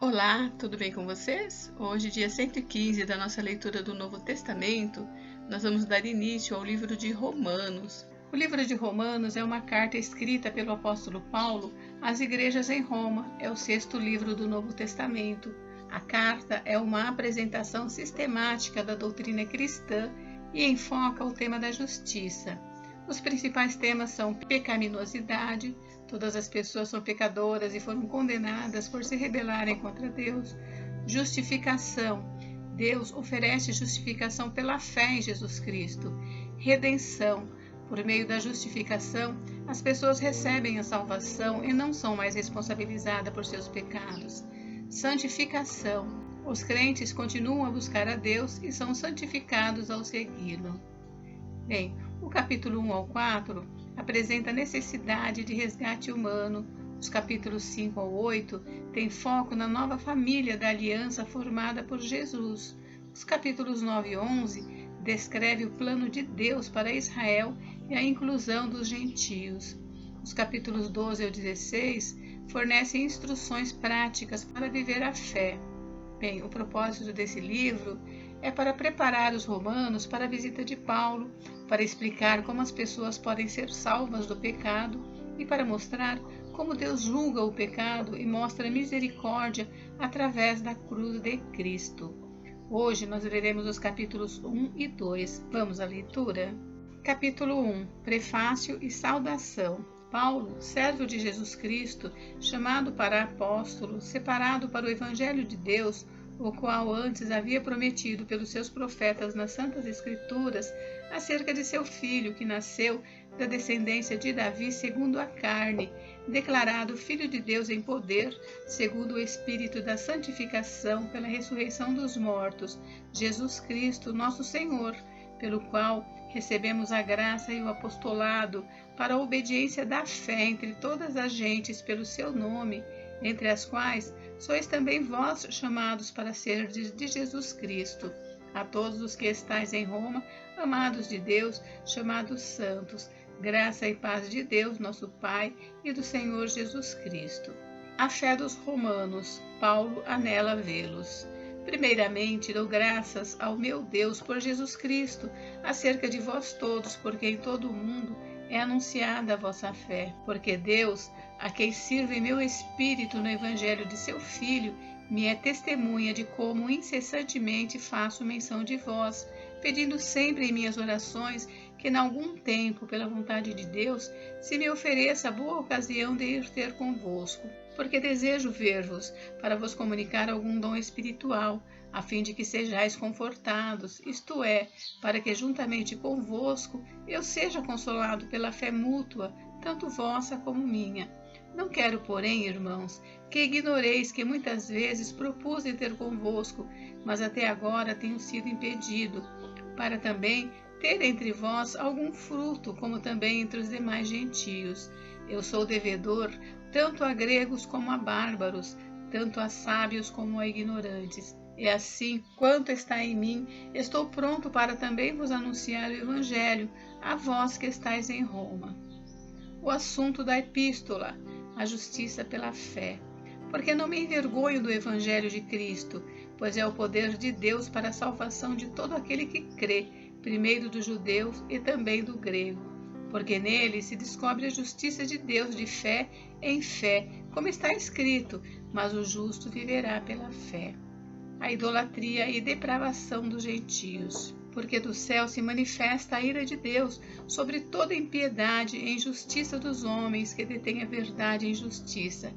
Olá, tudo bem com vocês? Hoje, dia 115 da nossa leitura do Novo Testamento, nós vamos dar início ao livro de Romanos. O livro de Romanos é uma carta escrita pelo apóstolo Paulo às igrejas em Roma. É o 6º livro do Novo Testamento. A carta é uma apresentação sistemática da doutrina cristã e enfoca o tema da justiça. Os principais temas são pecaminosidade, todas as pessoas são pecadoras e foram condenadas por se rebelarem contra Deus. Justificação, Deus oferece justificação pela fé em Jesus Cristo. Redenção, por meio da justificação, as pessoas recebem a salvação e não são mais responsabilizadas por seus pecados. Santificação, os crentes continuam a buscar a Deus e são santificados ao segui-lo. Bem, o capítulo 1 ao 4 apresenta a necessidade de resgate humano. Os capítulos 5 ao 8 têm foco na nova família da aliança formada por Jesus. Os capítulos 9 e 11 descrevem o plano de Deus para Israel e a inclusão dos gentios. Os capítulos 12 ao 16 fornecem instruções práticas para viver a fé. Bem, o propósito desse livro é para preparar os romanos para a visita de Paulo, para explicar como as pessoas podem ser salvas do pecado e para mostrar como Deus julga o pecado e mostra misericórdia através da cruz de Cristo. Hoje nós leremos os capítulos 1 e 2. Vamos à leitura? Capítulo 1. Prefácio e saudação. Paulo, servo de Jesus Cristo, chamado para apóstolo, separado para o Evangelho de Deus, o qual antes havia prometido pelos seus profetas nas Santas Escrituras acerca de seu filho, que nasceu da descendência de Davi segundo a carne, declarado Filho de Deus em poder, segundo o Espírito da santificação pela ressurreição dos mortos, Jesus Cristo, nosso Senhor, pelo qual recebemos a graça e o apostolado para a obediência da fé entre todas as gentes pelo seu nome, entre as quais sois também vós chamados para serdes de Jesus Cristo. A todos os que estáis em Roma, amados de Deus, chamados santos, graça e paz de Deus, nosso Pai, e do Senhor Jesus Cristo. A fé dos romanos. Paulo anela vê-los. Primeiramente, dou graças ao meu Deus por Jesus Cristo, acerca de vós todos, porque em todo o mundo é anunciada a vossa fé. Porque Deus, a quem sirve meu espírito no evangelho de seu Filho, me é testemunha de como incessantemente faço menção de vós, pedindo sempre em minhas orações que, em algum tempo, pela vontade de Deus, se me ofereça a boa ocasião de ir ter convosco, porque desejo ver-vos, para vos comunicar algum dom espiritual, a fim de que sejais confortados, isto é, para que juntamente convosco eu seja consolado pela fé mútua, tanto vossa como minha. Não quero, porém, irmãos, que ignoreis que muitas vezes propus ter convosco, mas até agora tenho sido impedido, para também ter entre vós algum fruto, como também entre os demais gentios. Eu sou devedor tanto a gregos como a bárbaros, tanto a sábios como a ignorantes. E assim, quanto está em mim, estou pronto para também vos anunciar o Evangelho, a vós que estáis em Roma. O assunto da epístola, a justiça pela fé. Porque não me envergonho do Evangelho de Cristo, pois é o poder de Deus para a salvação de todo aquele que crê, primeiro do judeu e também do grego. Porque nele se descobre a justiça de Deus de fé em fé, como está escrito, mas o justo viverá pela fé. A idolatria e depravação dos gentios. Porque do céu se manifesta a ira de Deus sobre toda impiedade e injustiça dos homens que detêm a verdade em justiça.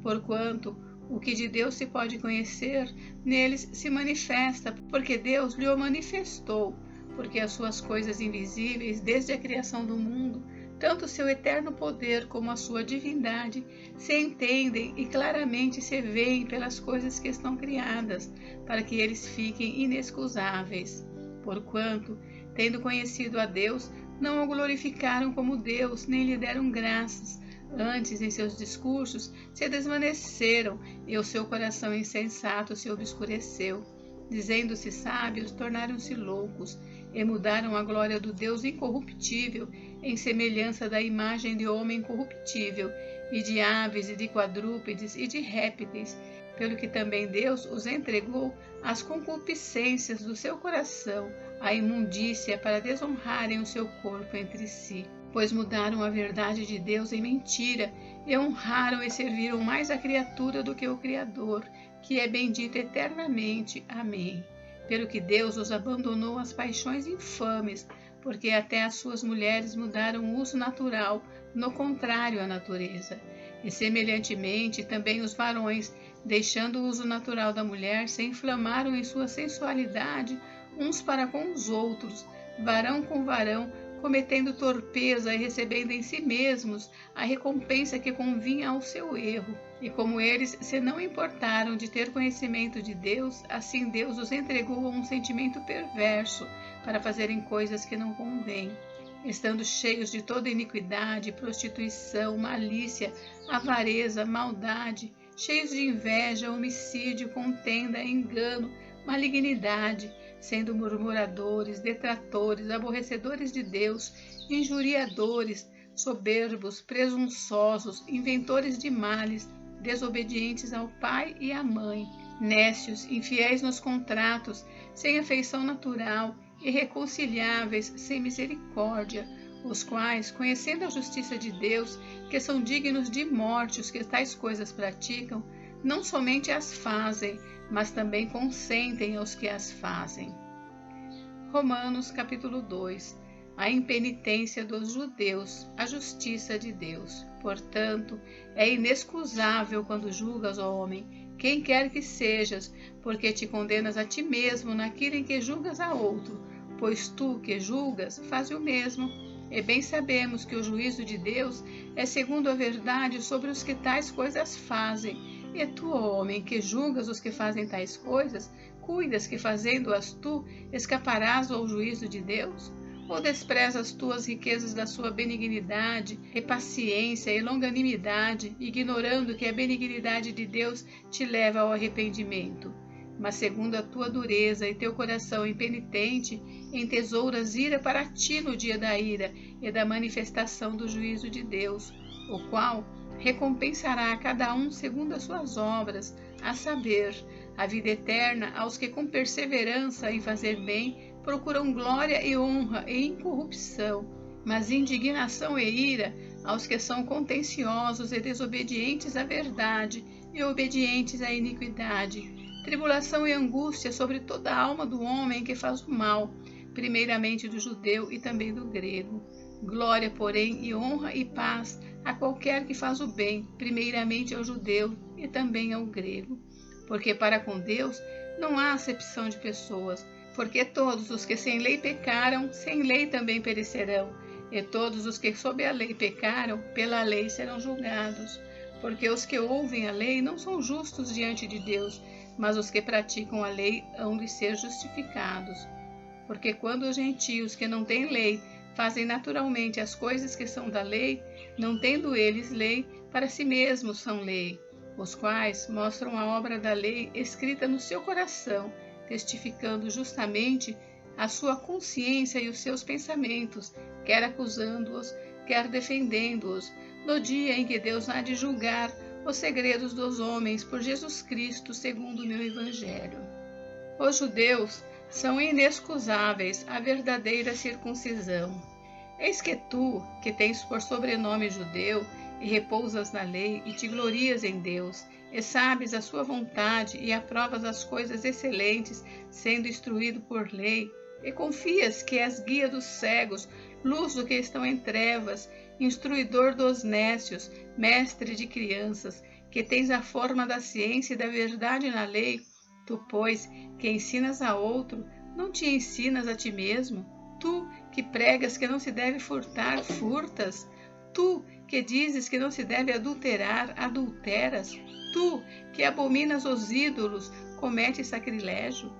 Porquanto o que de Deus se pode conhecer, neles se manifesta, porque Deus lhe o manifestou. Porque as suas coisas invisíveis, desde a criação do mundo, tanto o seu eterno poder como a sua divindade, se entendem e claramente se veem pelas coisas que estão criadas, para que eles fiquem inexcusáveis. Porquanto, tendo conhecido a Deus, não o glorificaram como Deus, nem lhe deram graças. Antes, em seus discursos, se desvaneceram, e o seu coração insensato se obscureceu. Dizendo-se sábios, tornaram-se loucos, e mudaram a glória do Deus incorruptível em semelhança da imagem de homem corruptível, e de aves, e de quadrúpedes, e de répteis, pelo que também Deus os entregou às concupiscências do seu coração, à imundícia, para desonrarem o seu corpo entre si. Pois mudaram a verdade de Deus em mentira, e honraram e serviram mais a criatura do que o Criador, que é bendito eternamente. Amém. Pelo que Deus os abandonou às paixões infames, porque até as suas mulheres mudaram o uso natural, no contrário à natureza. E semelhantemente também os varões, deixando o uso natural da mulher, se inflamaram em sua sensualidade uns para com os outros, varão com varão, cometendo torpeza e recebendo em si mesmos a recompensa que convinha ao seu erro. E como eles se não importaram de ter conhecimento de Deus, assim Deus os entregou a um sentimento perverso para fazerem coisas que não convêm, estando cheios de toda iniquidade, prostituição, malícia, avareza, maldade, cheios de inveja, homicídio, contenda, engano, malignidade, sendo murmuradores, detratores, aborrecedores de Deus, injuriadores, soberbos, presunçosos, inventores de males, desobedientes ao pai e à mãe, nécios, infiéis nos contratos, sem afeição natural, irreconciliáveis, sem misericórdia, os quais, conhecendo a justiça de Deus, que são dignos de morte os que tais coisas praticam, não somente as fazem, mas também consentem aos que as fazem. Romanos capítulo 2. A impenitência dos judeus, a justiça de Deus. Portanto, é inexcusável quando julgas, ó homem, quem quer que sejas, porque te condenas a ti mesmo naquilo em que julgas a outro, pois tu que julgas, faz o mesmo. E bem sabemos que o juízo de Deus é segundo a verdade sobre os que tais coisas fazem. E tu, ó homem, que julgas os que fazem tais coisas, cuidas que fazendo-as tu, escaparás ao juízo de Deus? Ou desprezas tu as riquezas da sua benignidade, e paciência e longanimidade, ignorando que a benignidade de Deus te leva ao arrependimento? Mas segundo a tua dureza e teu coração impenitente, entesouras ira para ti no dia da ira e da manifestação do juízo de Deus, o qual recompensará a cada um segundo as suas obras, a saber, a vida eterna aos que com perseverança em fazer bem procuram glória e honra e incorrupção, mas indignação e ira aos que são contenciosos e desobedientes à verdade e obedientes à iniquidade, tribulação e angústia sobre toda a alma do homem que faz o mal, primeiramente do judeu e também do grego. Glória, porém, e honra e paz a qualquer que faz o bem, primeiramente ao judeu e também ao grego. Porque para com Deus não há acepção de pessoas, porque todos os que sem lei pecaram, sem lei também perecerão, e todos os que sob a lei pecaram, pela lei serão julgados. Porque os que ouvem a lei não são justos diante de Deus, mas os que praticam a lei hão de ser justificados. Porque quando os gentios que não têm lei fazem naturalmente as coisas que são da lei, não tendo eles lei, para si mesmos são lei, os quais mostram a obra da lei escrita no seu coração, testificando justamente a sua consciência e os seus pensamentos, quer acusando-os, quer defendendo-os, no dia em que Deus há de julgar os segredos dos homens por Jesus Cristo, segundo o meu Evangelho. Os judeus são inexcusáveis à verdadeira circuncisão. Eis que tu, que tens por sobrenome judeu, e repousas na lei, e te glorias em Deus, e sabes a sua vontade, e aprovas as coisas excelentes, sendo instruído por lei, e confias que és guia dos cegos, luz do que estão em trevas, instruidor dos nécios, mestre de crianças, que tens a forma da ciência e da verdade na lei, tu, pois, que ensinas a outro, não te ensinas a ti mesmo? Tu, que pregas que não se deve furtar, furtas? Tu, que dizes que não se deve adulterar, adulteras? Tu, que abominas os ídolos, cometes sacrilégio?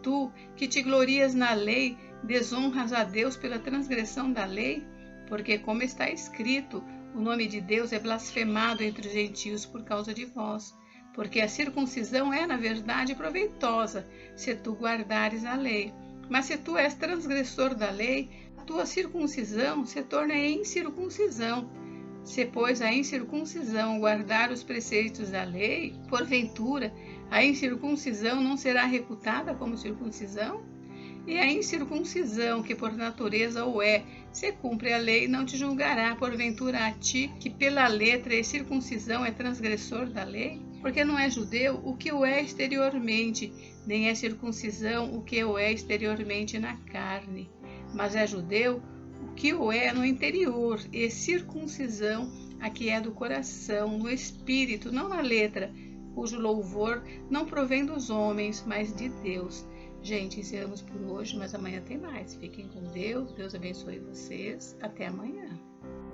Tu, que te glorias na lei, desonras a Deus pela transgressão da lei? Porque, como está escrito, o nome de Deus é blasfemado entre os gentios por causa de vós. Porque a circuncisão é, na verdade, proveitosa, se tu guardares a lei. Mas se tu és transgressor da lei, a tua circuncisão se torna incircuncisão. Se, pois, a incircuncisão guardar os preceitos da lei, porventura, a incircuncisão não será reputada como circuncisão? E a incircuncisão, que por natureza o é, se cumpre a lei, não te julgará, porventura, a ti, que pela letra e circuncisão é transgressor da lei? Porque não é judeu o que o é exteriormente, nem é circuncisão o que o é exteriormente na carne, mas é judeu o que o é no interior, e circuncisão a que é do coração, no espírito, não na letra, cujo louvor não provém dos homens, mas de Deus. Gente, encerramos por hoje, mas amanhã tem mais. Fiquem com Deus, Deus abençoe vocês. Até amanhã.